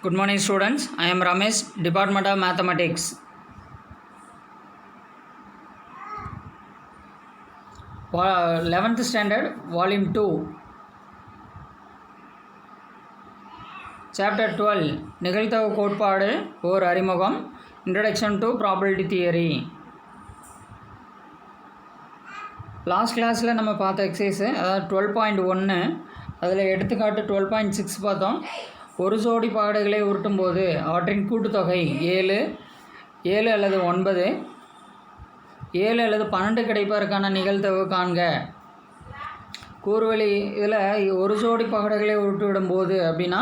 Good morning students, I am Ramesh, Department of Mathematics. Well, 11th standard, volume 2, chapter 12, நிகழ்தகவு கோட்பாடு ஓர் அறிமுகம், introduction to probability theory. Last கிளாஸில் நம்ம பார்த்த exercise அதாவது 12.1 அதில் எடுத்துக்காட்டு 12.6 பார்த்தோம். ஒரு ஜோடி பாகடுகளை உருட்டும் போது அவற்றின் கூட்டுத்தொகை 7 அல்லது 9, 7 அல்லது 12 கிடைப்பதற்கான நிகழ்தகவு காண்க. கூறுவெளி இதில் ஒரு ஜோடி பகடைகளை உருட்டு விடும்போது அப்படின்னா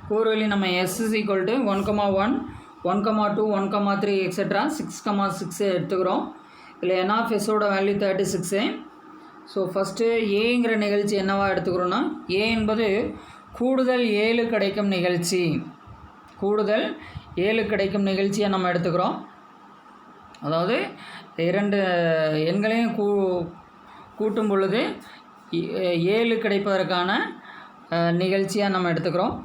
கூறுவெளி நம்ம S = 1, 1, 1, 2, 1, 3 எக்ஸெட்ரா 6, 6 எடுத்துக்கிறோம். இதில் n of S ஓட வேல்யூ 36. ஸோ ஃபஸ்ட்டு ஏங்கிற நிகழ்ச்சி என்னவா எடுத்துக்கிறோன்னா, ஏ என்பது கூடுதல் 7 கிடைக்கும் நிகழ்ச்சி. கூடுதல் 7 கிடைக்கும் நிகழ்ச்சியை நம்ம எடுத்துக்கிறோம். அதாவது 2 எண்களையும் கூட்டும் பொழுது 7 கிடைப்பதற்கான நிகழ்ச்சியாக நம்ம எடுத்துக்கிறோம்.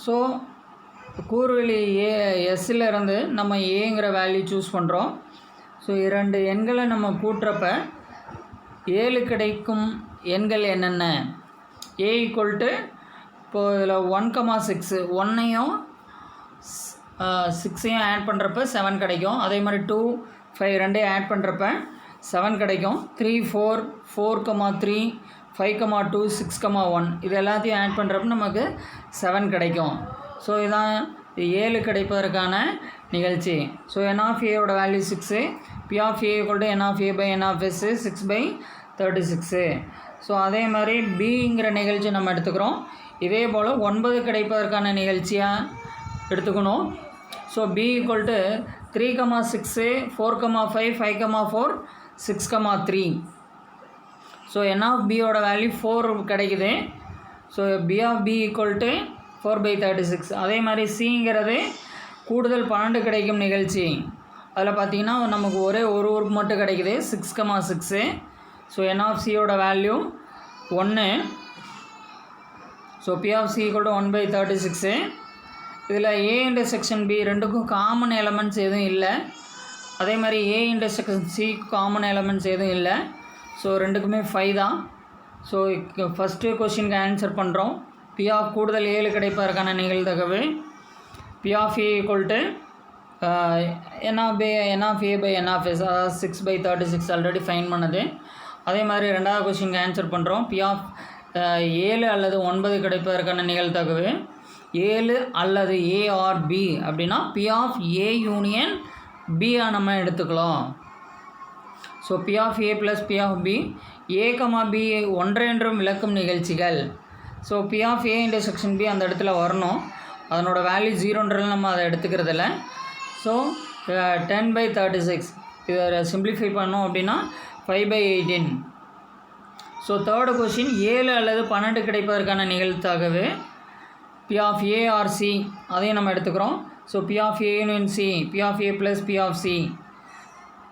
ஸோ கூறுவெளி எஸ்ஸில் இருந்து நம்ம ஏங்கிற வேல்யூ சூஸ் பண்ணுறோம். ஸோ 2 எண்களை நம்ம கூட்டுறப்ப 7 கிடைக்கும் எண்கள் என்னென்ன? ஏ ஈக்குவல் இப்போது இதில் 1, 6 1ஐயும் 6ஐயும் ஆட் பண்ணுறப்ப 7 கிடைக்கும். அதே மாதிரி 2, 5 2ஐயும் ஆட் பண்ணுறப்ப 7 கிடைக்கும். 3, 4, 4, 3, 5, 2, 6, 1 இது எல்லாத்தையும் ஆட் பண்ணுறப்ப நமக்கு 7 கிடைக்கும். ஸோ இதான் 7 கிடைப்பதற்கான நிகழ்ச்சி. ஸோ n of a ஓட value 6, p of a = n of a by n of s 6/36. So அதே மாதிரி பிங்கிற நிகழ்ச்சி நம்ம எடுத்துக்கிறோம். இதே போல் 9 கிடைப்பதற்கான நிகழ்ச்சியாக எடுத்துக்கணும். So b = 3, 6, 4, 5, 5, 4, 6, 3. So n of b ஓட வேல்யூ 4 கிடைக்குது. So b of b = 4/36. அதே மாதிரி சிங்கிறது கூடுதல் 12 கிடைக்கும் நிகழ்ச்சி. அதில் பார்த்திங்கன்னா நமக்கு ஒரே ஒரு உறுப்பு மட்டும் கிடைக்குது 6, 6. ஸோ n of c ஓட value 1. So p of c = 1/36. இதில் a இன்டர்செக்ஷன் b ரெண்டுக்கும் காமன் எலமெண்ட்ஸ் எதுவும் இல்லை. அதே மாதிரி a intersection c common elements எதுவும் இல்லை. ஸோ ரெண்டுக்குமே 5 தான். ஸோ ஃபஸ்ட்டு கொஷினுக்கு ஆன்சர் பண்ணுறோம். p of கூடுதல் 7 கிடைப்பதற்கான நிகழ்தகவு p of a = n of a by n of s 6/36 already fine பண்ணது. அதே மாதிரி ரெண்டாவது கொஸ்டினுக்கு ஆன்சர் பண்ணுறோம். p of 7 அல்லது 9 கிடைப்பதற்கான நிகழ்தகவு 7 அல்லது a or b அப்படின்னா p of a union b நம்ம எடுத்துக்கலாம். So p of a + p of b a, b ஒன்றையொன்றும் விளக்கும் நிகழ்ச்சிகள். So p of a intersection b அந்த இடத்துல வரணும். அதனோட வேல்யூ 0ன்றது நம்ம அதை எடுத்துக்கிறதில்ல. ஸோ 10/36 இதை சிம்பிளிஃபை பண்ணோம் அப்படின்னா 5/18. ஸோ தேர்டு கொஷின் 7 அல்லது 12 கிடைப்பதற்கான நிகழ்தகவு p of a or c அதையும் நம்ம எடுத்துக்கிறோம். So p of a union c, p of a + p of c.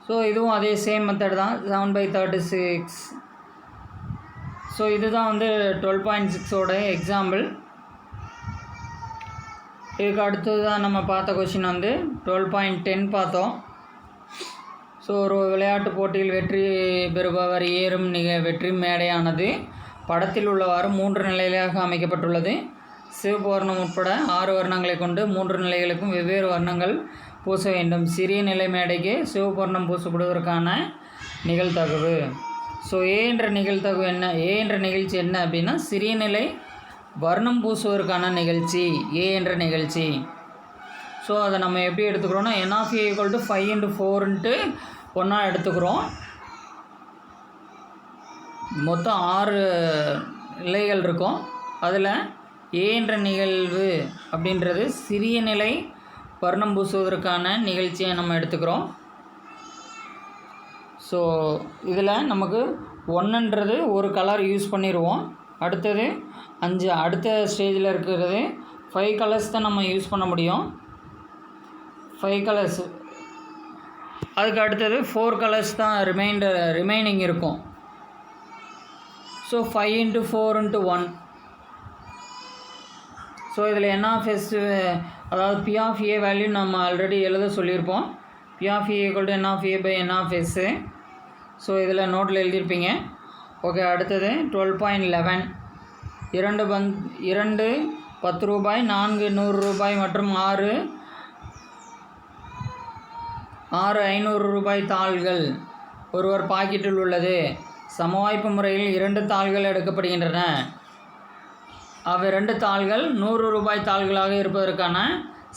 So இதுவும் அதே சேம் மெத்தட் தான் 7/36. ஸோ இதுதான் 12.6 எக்ஸாம்பிள். இதுக்கு அடுத்தது தான் நம்ம பார்த்த கொஷின் 12.10 பார்த்தோம். ஸோ ஒரு விளையாட்டு போட்டியில் வெற்றி பெறுபவர் ஏறும் வெற்றி மேடையானது படத்தில் உள்ளவாறு 3 நிலைகளாக அமைக்கப்பட்டுள்ளது. சிவப்பு வர்ணம் உட்பட 6 வர்ணங்களை கொண்டு 3 நிலைகளுக்கும் வெவ்வேறு வர்ணங்கள் பூச வேண்டும். சிறிய நிலை மேடைக்கு சிவப்பு வர்ணம் பூசப்படுவதற்கான நிகழ்தகவு. ஸோ ஏ என்ற நிகழ்தகவு என்ன? ஏ என்ற நிகழ்ச்சி என்ன அப்படின்னா சிறிய நிலை வர்ணம் பூசுவதற்கான நிகழ்ச்சி ஏ என்ற நிகழ்ச்சி. ஸோ அதை நம்ம எப்படி எடுத்துக்கிறோன்னா n of a = 5 × 4 1 எடுத்துக்கிறோம். மொத்தம் 6 நிலைகள் இருக்கும். அதில் ஏ என்ற நிகழ்வு அப்படின்றது சிறிய நிலை வர்ணம் பூசுவதற்கான நிகழ்ச்சியை நம்ம எடுத்துக்கிறோம். ஸோ இதில் நமக்கு 1ன்றது ஒரு கலர் யூஸ் பண்ணிடுவோம். அடுத்தது 5, அடுத்த ஸ்டேஜில் இருக்கிறது 5 கலர்ஸ் தான் நம்ம யூஸ் பண்ண முடியும். 5 கலர்ஸ். அதுக்கு அடுத்தது 4 கலர்ஸ் தான் ரிமைனிங் இருக்கும். ஸோ 5 × 4 × 1 ஸோ இதில் n ஆஃப் எஸ் அதாவது பி ஆஃப் ஏ வேல்யூ நம்ம ஆல்ரெடி எழுத சொல்லியிருப்போம். P of A equal to n of A by n of S. So இதில் நோட்டில் எழுதியிருப்பீங்க. ஓகே, அடுத்தது 12.11 2 10 ரூபாய், 4 100 ரூபாய் மற்றும் 6 500 ரூபாய் தாள்கள் ஒருவர் பாக்கெட்டில் உள்ளது. சமவாய்ப்பு முறையில் 2 தாள்கள் எடுக்கப்படுகின்றன. அவை 2 தாள்கள் 100 ரூபாய் தாள்களாக இருப்பதற்கான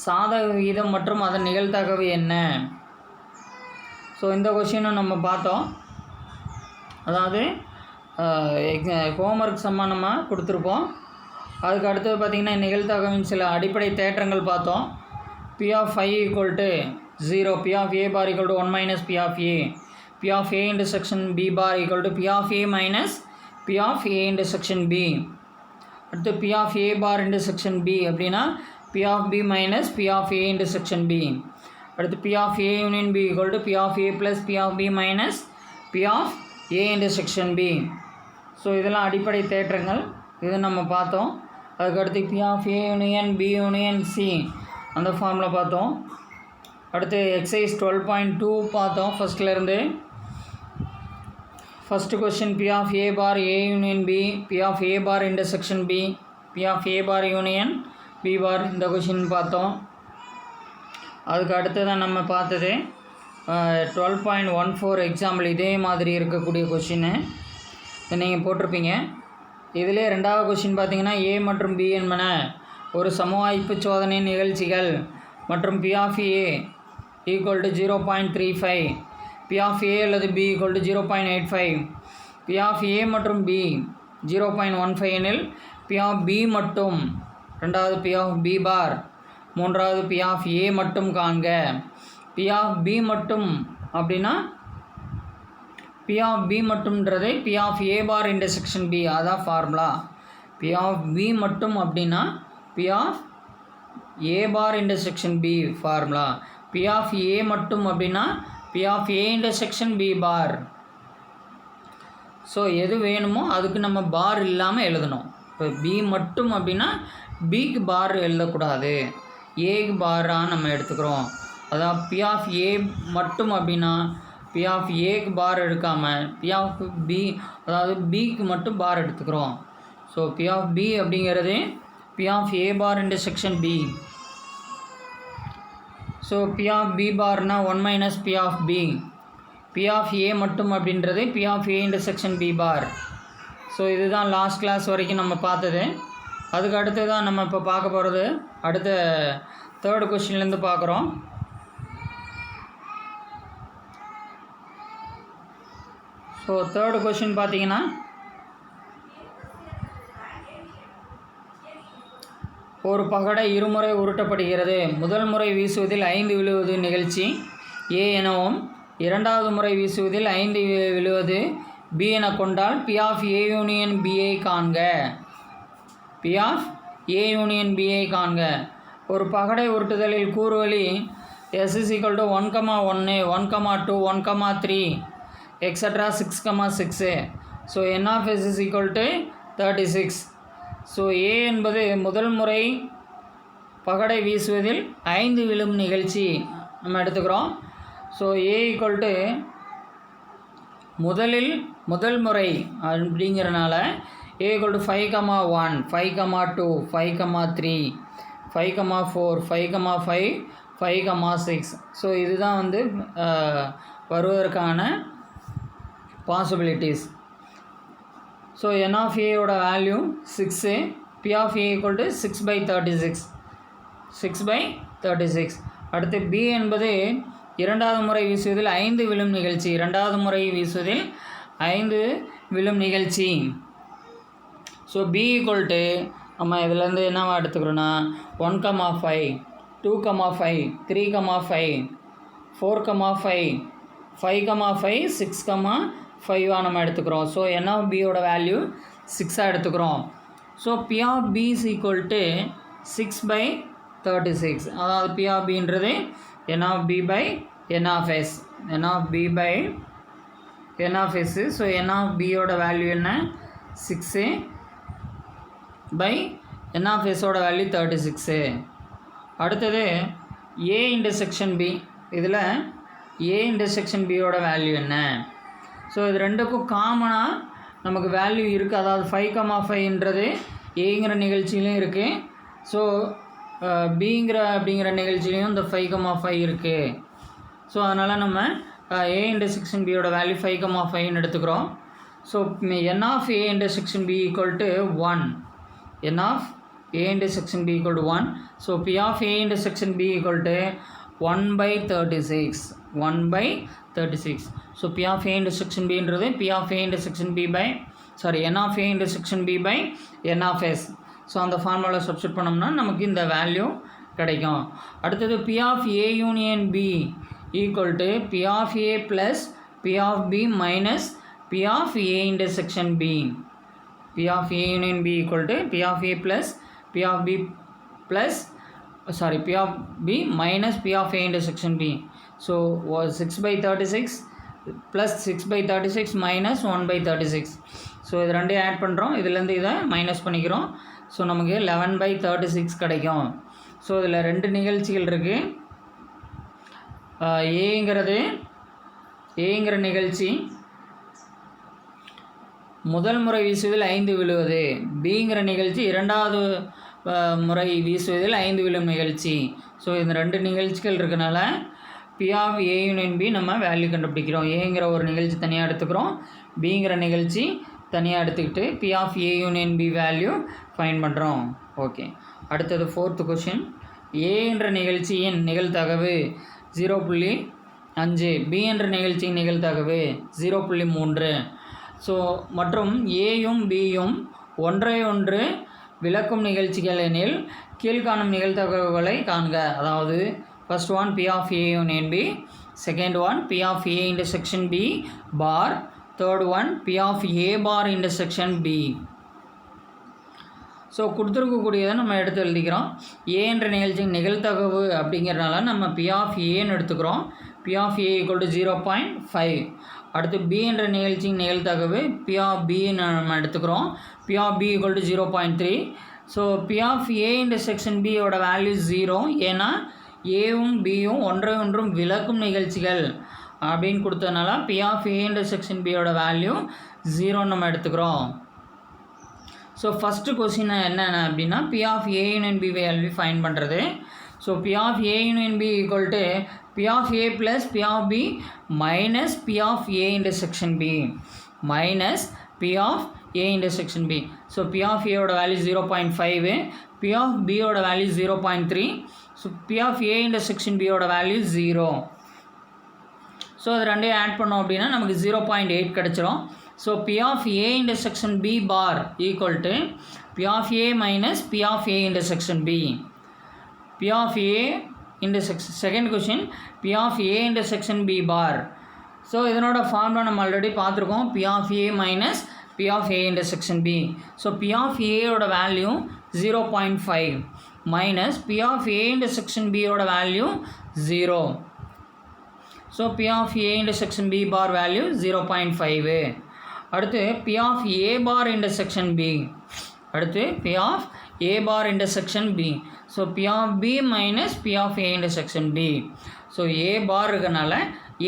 சாதக விகிதம் மற்றும் அதன் நிகழ்தகவு என்ன? ஸோ இந்த கொஷினும் நம்ம பார்த்தோம். அதாவது ஹோம்ஒர்க் சம்மா நம்ம கொடுத்துருப்போம். அதுக்கு அடுத்தது பார்த்திங்கன்னா நிகழ்தகவின் சில அடிப்படை தேற்றங்கள் பார்த்தோம். P of I equal to 0, P of A bar equal to 1 minus P of A, P of A intersection B bar equal to P of A minus P of A intersection B. அடுத்து P of A bar intersection B அப்படின்னா P of B minus P of A intersection B. அடுத்து P of A union B equal to P of A plus P of B minus P of A intersection B. So இதெல்லாம் அடிப்படை தேற்றங்கள், இது நம்ம பார்த்தோம். அதுக்கடுத்து P of A union B union C அந்த ஃபார்மில் பார்த்தோம். அடுத்து எக்ஸசைஸ் 12.2 பார்த்தோம். ஃபஸ்ட்லேருந்து first question P of A bar A union B, P of A bar intersection B, P of A bar union B bar, இந்த கொஷின் பார்த்தோம். அதுக்கு அடுத்து தான் நம்ம பார்த்தது 12.14 எக்ஸாம்பிள் இதே மாதிரி இருக்கக்கூடிய கொஷின்னு நீங்கள் போட்டிருப்பீங்க. இதிலே ரெண்டாவது கொஷின் பார்த்தீங்கன்னா ஏ மற்றும் பி என்பன ஒரு சமவாய்ப்பு சோதனை நிகழ்ச்சிகள் மற்றும் P of A equal to 0.35, P of A அல்லது B equal to 0.85, P of A மற்றும் பி 0.15 எனில் பி ஆஃப் பி மட்டும், ரெண்டாவது பி ஆஃப் பி பார், மூன்றாவது பி ஆஃப் ஏ மட்டும் காண்க. பி ஆஃப் பி மட்டும் அப்படின்னா பி ஆஃப் பி மட்டும்ன்றதை P of A bar intersection B, அதான் ஃபார்முலா. பி ஆஃப் பி மட்டும் அப்படின்னா P of A bar intersection B formula. P of A மட்டும் அப்படின்னா P of A intersection B bar. So எது வேணுமோ அதுக்கு நம்ம பார் இல்லாமல் எழுதணும். இப்போ பி மட்டும் அப்படின்னா பிக்கு பார் எழுதக்கூடாது, ஏக்கு பாராக நம்ம எடுத்துக்கிறோம். அதான் பி ஆஃப் ஏ மட்டும் அப்படின்னா பி ஆஃப் ஏக்கு பார் எடுக்காமல் பி ஆஃப் பி, அதாவது பிக்கு மட்டும் பார் எடுத்துக்கிறோம். ஸோ பி ஆஃப் பி அப்படிங்கிறது P of A bar intersection B. So P of B பார்னா 1 minus P of B. P of A மட்டும் அப்படின்றது P of A intersection B bar. So இதுதான் last class வரைக்கும் நம்ம பார்த்தது. அதுக்கு அடுத்து தான் நம்ம இப்போ பார்க்க போகிறது அடுத்த தேர்டு கொஸ்டின்லேருந்து பார்க்குறோம். ஸோ தேர்டு கொஸ்டின் பார்த்தீங்கன்னா ஒரு பகடை இருமுறை உருட்டப்படுகிறது. முதல் முறை வீசுவதில் 5 விழுவது நிகழ்ச்சி ஏ எனவும், இரண்டாவது முறை வீசுவதில் 5 விழுவது பி என கொண்டால் பி ஆஃப் ஏ யூனியன் பியை காண்க. பி ஆஃப் ஏ யூனியன் பியை காண்க. ஒரு பகடை உருட்டுதலில் கூறுவழி S is equal to 1,1 1,2 1,3 extra 6,6. So N of S is equal to 36. So A என்பது முதல் முறை பகடை வீசுவதில் 5 விழும் நிகழ்ச்சி நம்ம எடுத்துக்கிறோம். ஸோ ஏ ஈக்குவல் டு முதல் முறை அப்படிங்கிறனால ஏ ஈக்குவல் டு 5,1 5,2 5,3 5,4 5,5 5,6. ஸோ இதுதான் வந்து வருவதற்கான பாசிபிலிட்டிஸ். ஸோ என் ஆஃப் ஏயோட value 6, P of A equal to 6/36 6/36. அடுத்து பி என்பது இரண்டாவது முறை வீசுவதில் 5 விழும் நிகழ்ச்சி. இரண்டாவது முறை வீசுவதில் 5 விழும் நிகழ்ச்சி. ஸோ பி ஈக்குவல் டு நம்ம இதிலேருந்து என்னவா எடுத்துக்கிறோன்னா 1,5 2,5 3,5 4,5 5,5 6,5 நம்ம எடுத்துக்கிறோம். ஸோ என் ஆஃப் பியோட வேல்யூ 6 எடுத்துக்கிறோம். So P of B is equal to 6/36. அதாவது பி ஆஃப் பின்றது N of B by N of S, N of B by N of S. So N of பியோட வேல்யூ என்ன 6/n n of s-ஓட value 36. அடுத்தது a intersection b. இதில் a intersection b-ஓட value என்ன? So இது ரெண்டுக்கும் காமனாக நமக்கு வேல்யூ இருக்குது. அதாவது 5,5ன்றது ஏங்கிற நிகழ்ச்சியிலையும் இருக்குது. ஸோ அப்படிங்கிற நிகழ்ச்சியிலையும் இந்த 5,5 இருக்குது. ஸோ அதனால் நம்ம a இன்டர்செக்ஷன் b-ஓட வேல்யூ 5,5ன்னு எடுத்துக்கிறோம். So n of a intersection b equal to 1. n of a intersection b equal to 1. So p of a intersection b equal to 1/36. 1/36. So p of a intersection b என்றது p of a intersection b by n of a intersection b by n of s. So அந்த formula substitute பண்ணோம்னா நமக்கு இந்த value கிடைக்கும். அடுத்தது p of a union b equal to p of a plus p of b minus p of a intersection b. p of a union b equal to p of a plus p of b minus p of a intersection b. So 6/36 plus 6/36 minus 1/36. So இது ரெண்டையும் add பண்ணுறோம். இதுலேருந்து இதை minus பண்ணிக்கிறோம். So நமக்கு 11/36 கிடைக்கும். So இதில் ரெண்டு நிகழ்ச்சிகள் இருக்குது. ஏங்கிற நிகழ்ச்சி முதல் முறை வீசுவதில் 5 விழுவது, பிங்கிற நிகழ்ச்சி இரண்டாவது முறை வீசுவதில் 5 விழும் நிகழ்ச்சி. ஸோ இந்த ரெண்டு நிகழ்ச்சிகள் இருக்கனால p of a union b நம்ம வேல்யூ கண்டுபிடிக்கிறோம். ஏங்கிற ஒரு நிகழ்ச்சி தனியாக எடுத்துக்கிறோம், பிங்கிற நிகழ்ச்சி தனியாக எடுத்துக்கிட்டு p of a union b value find பண்ணுறோம். ஓகே, அடுத்தது 4th கொஷின். a என்ற நிகழ்ச்சியின் நிகழ்தகவு 0.5, b என்ற நிகழ்ச்சியின் நிகழ்தகவு 0.3. ஸோ மற்றும் ஏயும் பியும் ஒன்றை ஒன்று விளக்கும் நிகழ்ச்சிகள் எனில் கீழ்காணும் நிகழ்தகவுகளை காண்க. அதாவது first one p of a union b, second one p of a intersection b bar, third one p of a bar intersection b. So கொடுத்துருக்கக்கூடியதை நம்ம எடுத்து எழுதிக்கிறோம். a என்ற நிகழ்ச்சியின் நிகழ்தகவு அப்படிங்கிறனால நம்ம p of aன்னு எடுத்துக்கிறோம். p of a equal to 0.5. அடுத்து b என்ற நிகழ்ச்சியின் நிகழ்தகவு p of b நம்ம எடுத்துக்கிறோம். p of b equal to 0.3. So p of a intersection b ஓட வேல்யூ 0. ஏன்னா ஏவும் பியும் ஒன்றை ஒன்றும் விளக்கும் நிகழ்ச்சிகள் அப்படின்னு கொடுத்ததுனால p of a intersection b ஓட வேல்யூ 0 நம்ம எடுத்துக்கிறோம். ஸோ ஃபஸ்ட்டு கொஸ்டின் என்னென்ன அப்படின்னா p of a union b value find பண்ணுறது. So p of a union b equal to p of a plus p of b minus p of a intersection b minus p of a intersection b. So p of a ஓட value 0.5, p of b ஓட value 0.3. So p of a intersection b ஓட value 0. So அது ரெண்டையும் add பண்ணோம் அப்படின்னா நமக்கு 0.8 கிடச்சிரும். So p of a intersection b bar equal to p of a minus p of a intersection b. p of a intersection, second question p of a intersection b bar. So இதனோட formula நம்ம already பார்த்துருக்கோம், p of a minus p of a intersection b. So p of a ஓட value 0.5 minus p of a intersection b ஓட value 0. So p of a intersection b bar value 0.5. அடுத்து p of a bar intersection b. அடுத்து p of a bar intersection b. So p of b minus p of a intersection b. So a bar இருக்கனால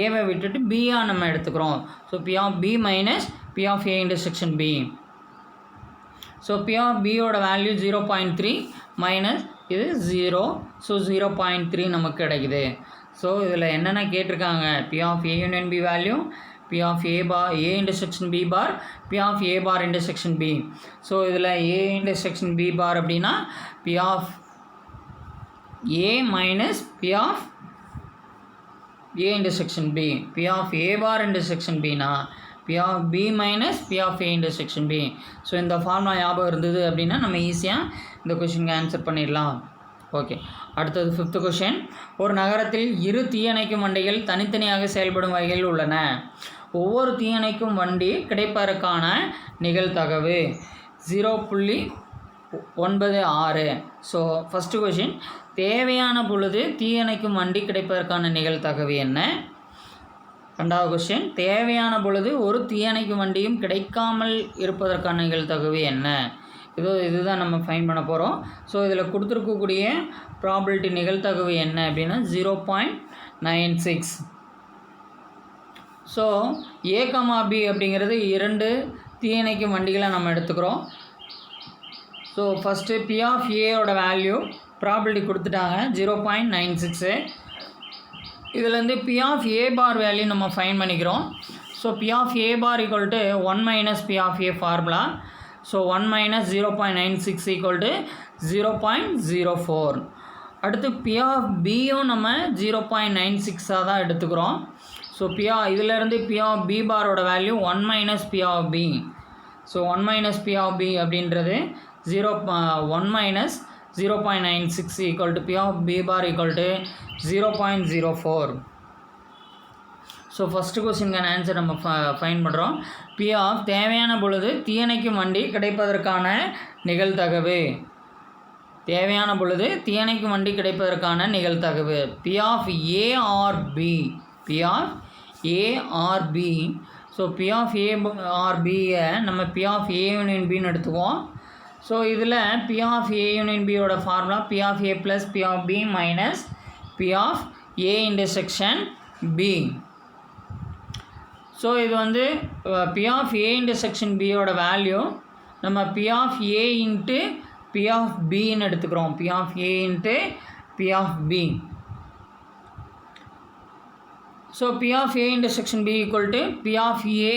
ஏவை விட்டுட்டு b-ஆ நம்ம எடுத்துக்கிறோம். So p of b minus p of a intersection b. So p of b ஓட value 0.3 minus இது 0. So 0.3 நமக்கு கிடைக்குது. So இதில் என்னென்ன கேட்டிருக்காங்க, p of a union b value, p of a bar a intersection b bar, p of a bar intersection b. So இதில் a intersection b bar அப்படின்னா p of a minus p of a intersection b. p of a bar intersection b னா p of b minus p of a intersection b. So இந்த formula ஞாபகம் இருந்தது அப்படின்னா நம்ம ஈஸியாக இந்த கொஷினுக்கு ஆன்சர் பண்ணிடலாம். ஓகே, அடுத்தது 5th கொஷின். ஒரு நகரத்தில் இரு தீயணைக்கும் வண்டிகள் தனித்தனியாக செயல்படும் வகையில் உள்ளன. ஒவ்வொரு தீயணைக்கும் வண்டி கிடைப்பதற்கான நிகழ்தகவு 0.96. ஸோ ஃபஸ்ட்டு கொஷின், தேவையான பொழுது தீயணைக்கும் வண்டி கிடைப்பதற்கான நிகழ்தகவு என்ன? ரெண்டாவது கொஸ்டின், தேவையான பொழுது ஒரு தீயணைக்கும் வண்டியும் கிடைக்காமல் இருப்பதற்கான நிகழ்தகவு என்ன? இதுதான் நம்ம ஃபைன் பண்ண போகிறோம். ஸோ இதில் கொடுத்துருக்கக்கூடிய ப்ராபபிலிட்டி நிகழ்தகவு என்ன அப்படின்னா 0.96. ஸோ A, B அப்படிங்கிறது 2 தீயணைக்கும் வண்டிகளை நம்ம எடுத்துக்கிறோம். ஸோ ஃபஸ்ட்டு P ஆஃப் ஏயோட வேல்யூ ப்ராபபிலிட்டி கொடுத்துட்டாங்க 0.96. இதுலேருந்து P of A bar value நம்ம ஃபைன் பண்ணிக்கிறோம். So P of A bar equal to 1 minus P of A formula. So 1 minus 0.96 equal to 0.04. அடுத்து P ஆஃப் Bயும் நம்ம 0.96 தான் எடுத்துக்கிறோம். ஸோ இதிலேருந்து P ஆஃப் B பாரோட value 1 minus P of B. So 1 minus P of B அப்படின்றது 1 minus 0.96 equal to P of B bar equal to 0.04. So first கொஸ்டினுக்கான answer நம்ம find பண்ணுறோம். P ஆஃப் தேவையான பொழுது தீயணைக்கும் வண்டி கிடைப்பதற்கான நிகழ்தகவு. தேவையான பொழுது தீயணைக்கும் வண்டி கிடைப்பதற்கான நிகழ்தகவு P of A or B. P of A or B. So P of A or Bயை நம்ம P ஆஃப் A யூனியன் Bன்னு எடுத்துக்குவோம். ஸோ இதில் P ஆஃப் A யூனியன் Bயோட formula P of A plus P of B minus P of A intersection B. So இது வந்து P of A intersection Bயோட value நம்ம P of A into P of Bன்னு எடுத்துக்கிறோம். P of A into P of B. So P of A intersection B equal to P of A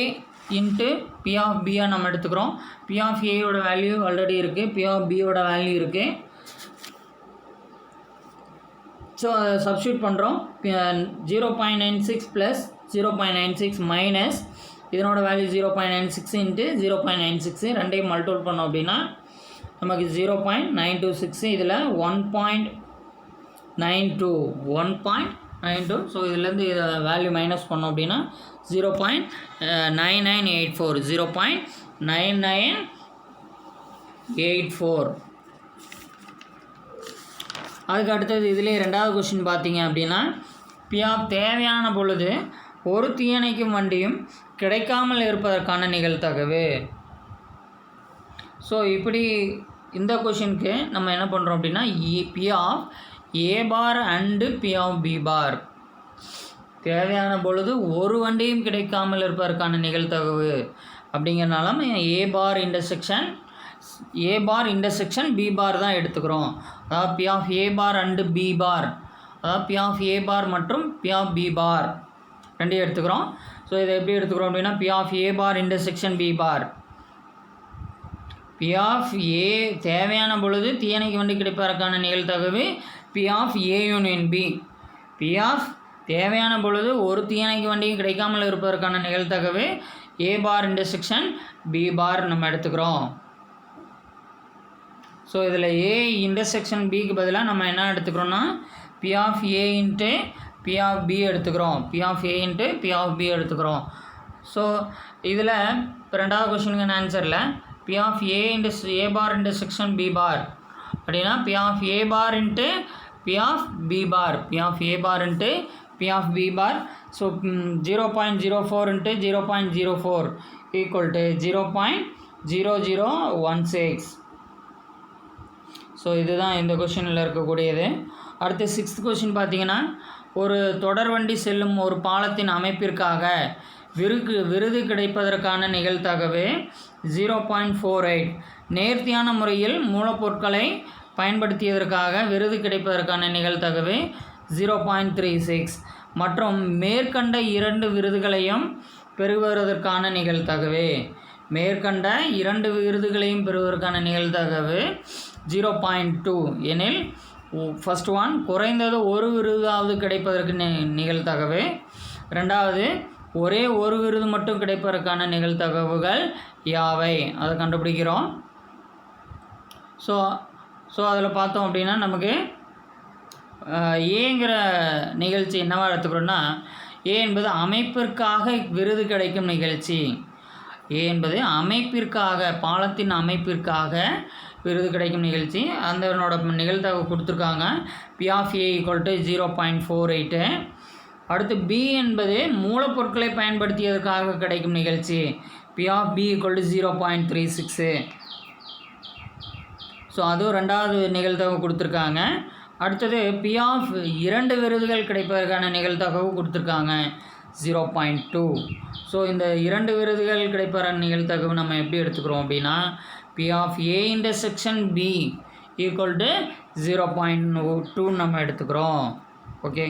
into P of Bயை நம்ம எடுத்துக்கிறோம். P of Aயோட value already இருக்குது, P of Bயோட value இருக்குது. So அதை சப்ஸ்டியூட் பண்ணுறோம். 0.96 ப்ளஸ் 0.96 மைனஸ் இதனோட வேல்யூ 0.96 இன்ட்டு 0.96 ரெண்டையும் மல்டிபிள் பண்ணோம் அப்படின்னா நமக்கு 0.926. இதில் 1.92. ஸோ இதுலேருந்து இதை வேல்யூ மைனஸ் பண்ணோம் அப்படின்னா 0.9984. 0.9984. அதுக்கு அடுத்தது இதிலே ரெண்டாவது கொஸ்டின் பார்த்தீங்க அப்படின்னா P ஆஃப் தேவையான பொழுது ஒரு தீயணைக்கும் வண்டியும் கிடைக்காமல் இருப்பதற்கான நிகழ்தகவு. ஸோ இப்படி இந்த கொஷினுக்கு நம்ம என்ன பண்ணுறோம் அப்படின்னா P of A bar and P of B bar தேவையான பொழுது ஒரு வண்டியும் கிடைக்காமல் இருப்பதற்கான நிகழ்தகவு அப்படிங்கிறனால A bar intersection B bar தான் எடுத்துக்கிறோம். அதாவது P of A bar and B bar, அதாவது P ஆஃப் A பார் மற்றும் P ஆஃப் B பார் ரெண்டையும் எடுத்துக்கிறோம். ஸோ இதை எப்படி எடுத்துக்கிறோம் அப்படின்னா P of A bar intersection B bar. P of A தேவையான பொழுது தீயணைக்கு வண்டி கிடைப்பதற்கான நிகழ்தகவு P of A union B. P of தேவையான பொழுது ஒரு தீயணைக்கு வண்டியும் கிடைக்காமல் இருப்பதற்கான நிகழ்தகவு A bar intersection B bar நம்ம எடுத்துக்கிறோம். ஸோ இதில் A இன்டர்செக்ஷன் Bக்கு பதிலாக நம்ம என்ன எடுத்துக்கிறோன்னா P of A into P of B எடுத்துக்கிறோம். P of A into P of B எடுத்துக்கிறோம். ஸோ இதில் இப்போ ரெண்டாவது கொஸ்டினுக்கு ஆன்சரில் P of A into A bar intersection B bar அப்படின்னா P of A bar into P of B bar, P of A bar into P of B bar. So 0.04 into 0.04 equal to 0.0016. So இதுதான் இந்த கொஷினில் இருக்கக்கூடியது. அடுத்து 6th question பார்த்தீங்கன்னா ஒரு தொடர்வண்டி செல்லும் ஒரு பாலத்தின் அமைப்பிற்காக விருது கிடைப்பதற்கான நிகழ்தகவு 0.48. நேர்த்தியான முறையில் மூலப்பொருட்களை பயன்படுத்தியதற்காக விருது கிடைப்பதற்கான நிகழ்தகவு 0.36 மற்றும் மேற்கண்ட 2 விருதுகளையும் பெறுவதற்கான நிகழ்தகவு. மேற்கண்ட 2 விருதுகளையும் பெறுவதற்கான நிகழ்தகவு 0.2 எனில் ஃபஸ்ட் ஒன் குறைந்தது ஒரு விருதாவது கிடைப்பதற்கு நிகழ்தகவு, ரெண்டாவது ஒரே ஒரு விருது மட்டும் கிடைப்பதற்கான நிகழ்தகவுகள் யாவை அதை கண்டுபிடிக்கிறோம். ஸோ அதில் பார்த்தோம் அப்படின்னா நமக்கு ஏங்கிற நிகழ்ச்சி என்னவா எடுத்துக்கிறோன்னா ஏ என்பது அமைப்பிற்காக விருது கிடைக்கும் நிகழ்ச்சி. ஏ என்பது அமைப்பிற்காக பாலத்தின் அமைப்பிற்காக விருது கிடைக்கும் நிகழ்ச்சி. அதனோட நிகழ்தகவு கொடுத்துருக்காங்க P of A equal to 0.48. அடுத்து B என்பது மூலப்பொருட்களை பயன்படுத்தியதற்காக கிடைக்கும் நிகழ்ச்சி P of B equal to 0.36. So அதுவும் ரெண்டாவது நிகழ்தகவு கொடுத்துருக்காங்க. அடுத்தது பி ஆஃப் 2 விருதுகள் கிடைப்பதற்கான நிகழ்தகவு கொடுத்துருக்காங்க 0.2. ஸோ இந்த 2 விருதுகள் கிடைப்பதற்கான நிகழ்தகவு நம்ம எப்படி எடுத்துக்கிறோம் அப்படின்னா P of A intersection B equal to 0.2 நம்ம எடுத்துக்கிறோம். ஓகே,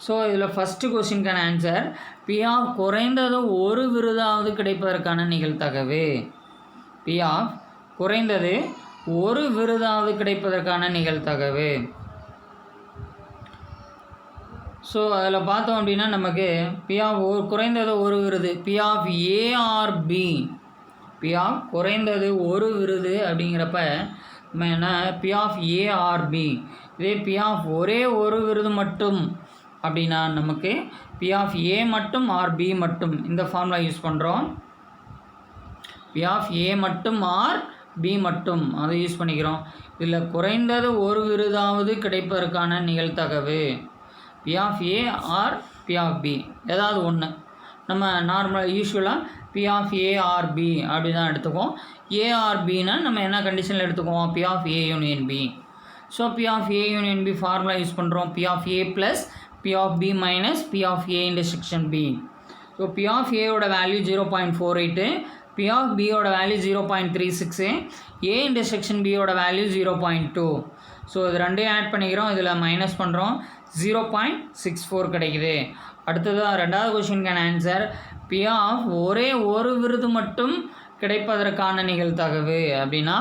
ஸோ இதில் ஃபஸ்ட்டு கொஸ்டினுக்கான ஆன்சர் பி ஆஃப் குறைந்தது ஒரு விருதாவது கிடைப்பதற்கான நிகழ்தகவு. பி ஆஃப் குறைந்தது ஒரு விருதாவது கிடைப்பதற்கான நிகழ்தகவு. ஸோ அதில் பார்த்தோம் அப்படின்னா நமக்கு பி ஆஃப் குறைந்தது ஒரு விருது P of A or B. P of குறைந்தது ஒரு விருது அப்படிங்கிறப்ப நம்ம என்ன பி ஆஃப் ஏஆர்பி. இதே பி ஆஃப் ஒரே ஒரு விருது மட்டும் அப்படின்னா நமக்கு பி ஆஃப் ஏ மட்டும் ஆர் பி மட்டும் இந்த ஃபார்முலா யூஸ் பண்ணுறோம். பி ஆஃப் ஏ மட்டும் ஆர் பி மட்டும் அதை யூஸ் பண்ணிக்கிறோம். இதில் குறைந்தது ஒரு விருதாவது கிடைப்பதற்கான நிகழ்தகவு P of A or P of B ஏதாவது ஒன்று. நம்ம நார்மலாக யூஸ்வலாக P of A or B அப்படி தான் எடுத்துக்குவோம். ஏஆர்பின்னா நம்ம என்ன கண்டிஷனில் எடுத்துக்குவோம் P of A union B. So P of A union B formula use பண்ணுறோம் P of A plus P of B minus P of A intersection B. So P of ஏயோட வேல்யூ 0.48, பி ஆஃப் பியோட value 0.36, A intersection பியோட value 0.2. So இது ரெண்டையும் add பண்ணிக்கிறோம், இதில் minus பண்ணுறோம் 0.64 கிடைக்குது. அடுத்தது ரெண்டாவது கொஸ்டினுக்கான ஆன்சர் பி ஆஃப் ஒரே ஒரு விருது மட்டும் கிடைப்பதற்கான நிகழ்தகவு அப்படின்னா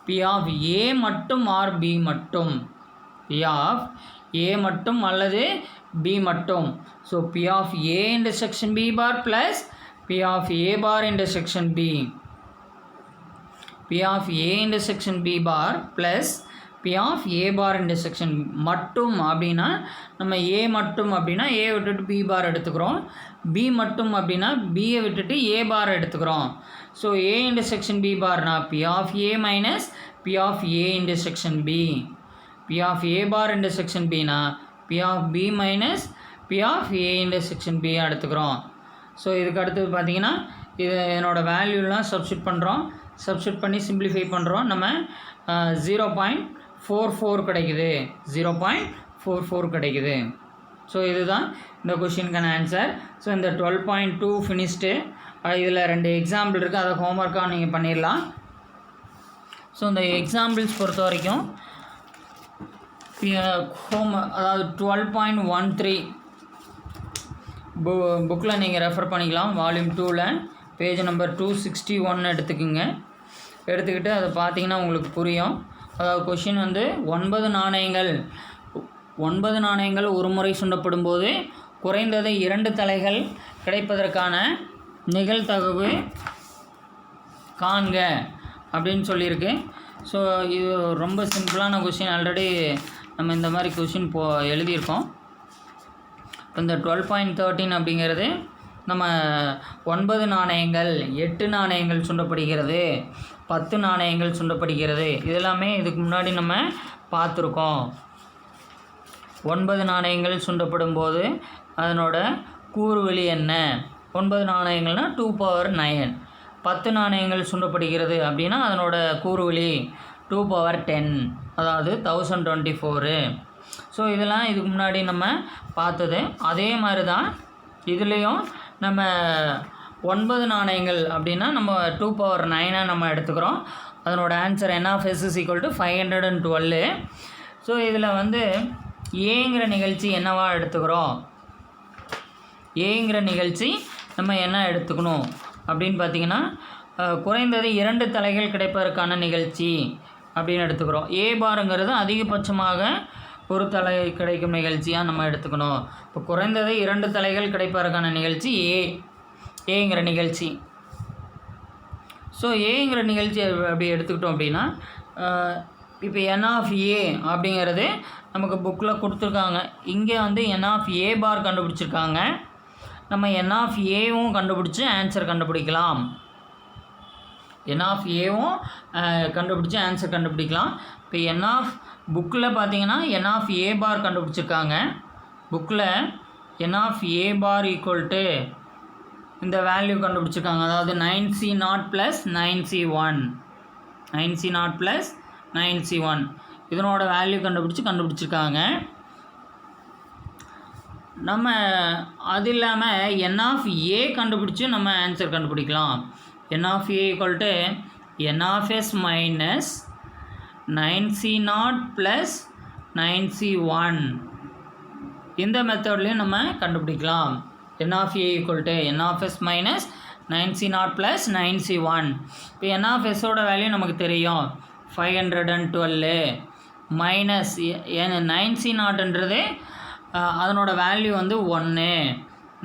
பி ஆஃப் ஏ மட்டும் ஆர் பி மட்டும். பி ஆஃப் ஏ மட்டும் அல்லது பி மட்டும். So P of A intersection B bar plus P of A bar intersection B. P of A intersection B bar plus P of A bar intersection மட்டும் அப்படின்னா நம்ம ஏ மட்டும் அப்படின்னா ஏ விட்டுட்டு பி பார் எடுத்துக்கிறோம், பி மட்டும் அப்படின்னா பியை விட்டுட்டு ஏ பார் எடுத்துக்கிறோம். ஸோ ஏ இன்டர்செக்ஷன் பி பார்னா P of A minus P of A intersection B. P of A bar intersection பினா P of B minus P of A intersection B எடுத்துக்கிறோம். So இதுக்கு அடுத்தது பார்த்தீங்கன்னா இது என்னோடய வேல்யூலாம் சப்ஸ்டியூட் பண்ணுறோம். சப்ஸ்டியூட் பண்ணி சிம்பிளிஃபை பண்ணுறோம். நம்ம 0.44 கிடைக்குது, 0.44 கிடைக்குது. ஸோ இதுதான் இந்த கொஷினுக்கான ஆன்சர். ஸோ இந்த 12.2 ஃபினிஷ்டு. இதில் 2 எக்ஸாம்பிள் இருக்குது, அதை ஹோம்ஒர்க்காக நீங்கள் பண்ணிடலாம். ஸோ இந்த எக்ஸாம்பிள்ஸ் பொறுத்த வரைக்கும் அதாவது 12.13 புக்கில் நீங்கள் ரெஃபர் பண்ணிக்கலாம். வால்யூம் 2ல் பேஜ் நம்பர் 261 எடுத்துக்கோங்க. எடுத்துக்கிட்டு அதை பார்த்தீங்கன்னா உங்களுக்கு புரியும். அதாவது கொஷின் வந்து 9 நாணயங்கள் ஒரு முறை சுண்டப்படும் போது குறைந்தது 2 தலைகள் கிடைப்பதற்கான நிகழ்தகவு காண்க அப்படின்னு சொல்லியிருக்கு. ஸோ இது ரொம்ப சிம்பிளான கொஷின். ஆல்ரெடி நம்ம இந்த மாதிரி கொஷின் எழுதியிருக்கோம். இப்போ இந்த 12.13 அப்படிங்கிறது நம்ம 9 நாணயங்கள், 8 நாணயங்கள் சுண்டப்படுகிறது, 10 நாணயங்கள் சுண்டப்படுகிறது. இதெல்லாமே இதுக்கு முன்னாடி நம்ம பார்த்துருக்கோம். 9 நாணயங்கள் சுண்டப்படும் போது அதனோட கூறுவெளி என்ன? 9 நாணயங்கள்னால் 2 power 9. 10 நாணயங்கள் சுண்டப்படுகிறது அப்படின்னா அதனோட கூறுவெளி 2 power 10, அதாவது 1024. ஸோ இதெல்லாம் இதுக்கு முன்னாடி நம்ம பார்த்தது. அதே மாதிரி தான் இதுலேயும் நம்ம 9 நாணயங்கள் அப்படின்னா நம்ம 2 power 9 நம்ம எடுத்துக்கிறோம். அதனோட answer n of s is equal to 512. So இதில் வந்து ஏங்கிற நிகழ்ச்சி என்னவா எடுத்துக்கிறோம்? ஏங்கிற நிகழ்ச்சி நம்ம என்ன எடுத்துக்கணும் அப்படின்னு பார்த்தீங்கன்னா குறைந்தது 2 தலைகள் கிடைப்பதற்கான நிகழ்ச்சி அப்படின்னு எடுத்துக்கிறோம். ஏ பாருங்கிறது அதிகபட்சமாக ஒரு தலை கிடைக்கும் நிகழ்ச்சியாக நம்ம எடுத்துக்கணும். இப்போ குறைந்தது 2 தலைகள் கிடைப்பதற்கான நிகழ்ச்சி ஏங்கிற நிகழ்ச்சி. ஸோ ஏங்கிற நிகழ்ச்சி அப்படி எடுத்துக்கிட்டோம் அப்படின்னா இப்போ n of a அப்படிங்கிறது நமக்கு புக்கில் கொடுத்துருக்காங்க. இங்கே வந்து n of a பார் கண்டுபிடிச்சிருக்காங்க. நம்ம n of aவும் கண்டுபிடிச்சி ஆன்சர் கண்டுபிடிக்கலாம். n of aவும் கண்டுபிடிச்சி ஆன்சர் கண்டுபிடிக்கலாம். இப்போ n of புக்கில் பார்த்தீங்கன்னா n of a பார் கண்டுபிடிச்சிருக்காங்க. புக்கில் n of a bar equal to இந்த வேல்யூ கண்டுபிடிச்சிருக்காங்க. அதாவது 9c0 + 9c1, 9c0 + 9C1 இதனோட வேல்யூ கண்டுபிடிச்சிருக்காங்க. நம்ம அது இல்லாமல் என் ஆஃப் ஏ கண்டுபிடிச்சி நம்ம ஆன்சர் கண்டுபிடிக்கலாம். N of A equal to N of S minus 9C0 plus 9C1 இந்த மெத்தட்லேயும் நம்ம கண்டுபிடிக்கலாம். N of A equal to N of S minus 9C0 plus 9C1. இப்போ என் ஆஃப் எஸ்ஸோட வேல்யூ நமக்கு தெரியும் 512 மைனஸ் 9C0ன்றது அதனோட வேல்யூ வந்து 1,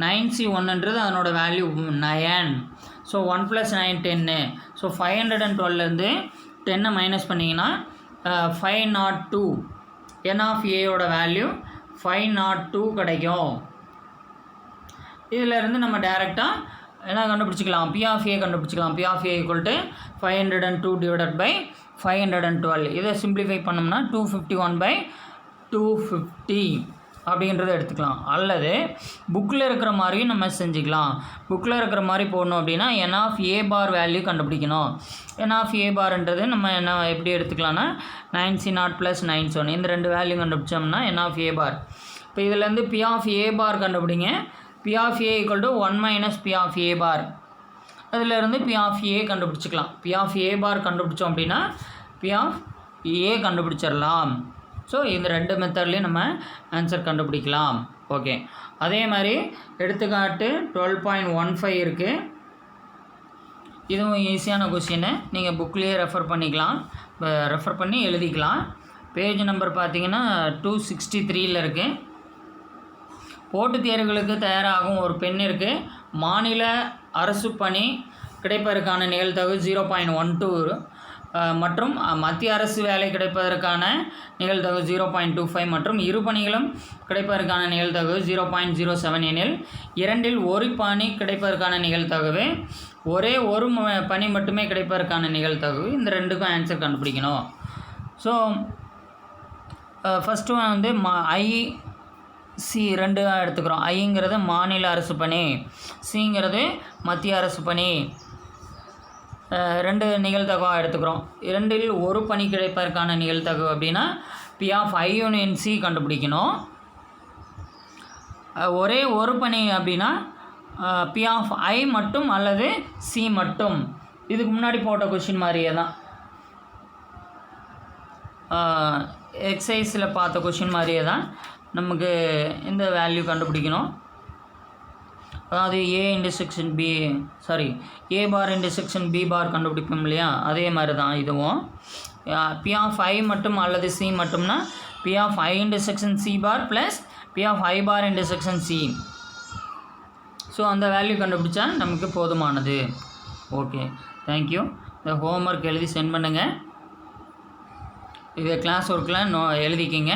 9C1ன்றது அதனோட வேல்யூ 9. ஸோ 1 + 9 10. ஸோ 512லேருந்து 10 மைனஸ் பண்ணிங்கன்னா 502. என் ஆஃப் ஏயோட வேல்யூ 502 கிடைக்கும். இதிலேருந்து நம்ம டேரெக்டாக என்ன கண்டுபிடிச்சிக்கலாம், பி ஆஃப் ஏ கண்டுபிடிச்சிக்கலாம். P of A equal to 502 divided by 512. இதை சிம்பிளிஃபை பண்ணோம்னா 251/250 அப்படின்றத எடுத்துக்கலாம். அல்லது புக்கில் இருக்கிற மாதிரியும் நம்ம செஞ்சுக்கலாம். புக்கில் இருக்கிற மாதிரி போடணும் அப்படின்னா என் ஆஃப் ஏ பார் வேல்யூ கண்டுபிடிக்கணும். என் ஆஃப் ஏ பார்ன்றது நம்ம என்ன எப்படி எடுத்துக்கலாம்னா 9C0 ப்ளஸ் 9C1 இந்த ரெண்டு வேல்யூ கண்டுபிடிச்சோம்னா என் ஆஃப் ஏ பார். இப்போ இதிலேருந்து பி ஆஃப் ஏ பார் கண்டுபிடிங்க. P of A equal to 1 minus P of A bar. அதிலேருந்து பி ஆஃப் ஏ கண்டுபிடிச்சிக்கலாம். பி ஆஃப் ஏ பார் கண்டுபிடிச்சோம் அப்படின்னா பி ஆஃப் ஏ கண்டுபிடிச்சிடலாம். ஸோ இந்த ரெண்டு மெத்தட்லேயும் நம்ம ஆன்சர் கண்டுபிடிக்கலாம். ஓகே, அதே மாதிரி எடுத்துக்காட்டு 12.15 இருக்குது. இதுவும் ஈஸியான கொஸ்டின்னு நீங்கள் புக்லேயே ரெஃபர் பண்ணிக்கலாம், ரெஃபர் பண்ணி எழுதிக்கலாம். பேஜ் நம்பர் பார்த்தீங்கன்னா 263 இருக்குது. போட்டித் தேர்வுகளுக்கு தயாராகும் ஒரு பெண் இருக்குது. மாநில அரசு பணி கிடைப்பதற்கான நிகழ்தகவு 0.12 மற்றும் மத்திய அரசு வேலை கிடைப்பதற்கான நிகழ்தகவு 0.25 மற்றும் இரு பணிகளும் கிடைப்பதற்கான நிகழ்தகவு 0.07 எனில் இரண்டில் ஒரு பணி கிடைப்பதற்கான நிகழ்தகவு ஒரே ஒரு பணி மட்டுமே கிடைப்பதற்கான நிகழ்தகவு. இந்த ரெண்டுக்கும் ஆன்சர் கண்டுபிடிக்கணும். ஸோ ஃபஸ்ட்டு வந்து சி ரெண்டு எடுத்துக்கிறோம். ஐங்கிறது மாநில அரசு பணி, சிங்கிறது மத்திய அரசு பணி. ரெண்டு நிகழ்தகவாக எடுத்துக்கிறோம். இரண்டில் ஒரு பணி கிடைப்பதற்கான நிகழ்தகவு அப்படின்னா P of I union C கண்டுபிடிக்கணும். ஒரே ஒரு பணி அப்படின்னா பி ஆஃப் ஐ மட்டும் அல்லது சி மட்டும். இதுக்கு முன்னாடி போட்ட கொஷின் மாதிரியே தான், எக்ஸசைஸில் பார்த்த கொஷின் மாதிரியே தான் நமக்கு இந்த வேல்யூ கண்டுபிடிக்கணும். அதாவது ஏ பார் இன்டர்செக்ஷன் பி பார் கண்டுபிடிப்போம் இல்லையா, அதே மாதிரி தான் இதுவும். பி ஆஃப் ஐ மட்டும் அல்லது சி மட்டும்னா P of I intersection C bar plus P of I bar intersection C. So அந்த வேல்யூ கண்டுபிடிச்சா நமக்கு போதுமானது. Okay, thank you. இந்த ஹோம்ஒர்க் எழுதி சென்ட் பண்ணுங்கள். இதை கிளாஸ் ஒர்க்கில் எழுதிக்கிங்க.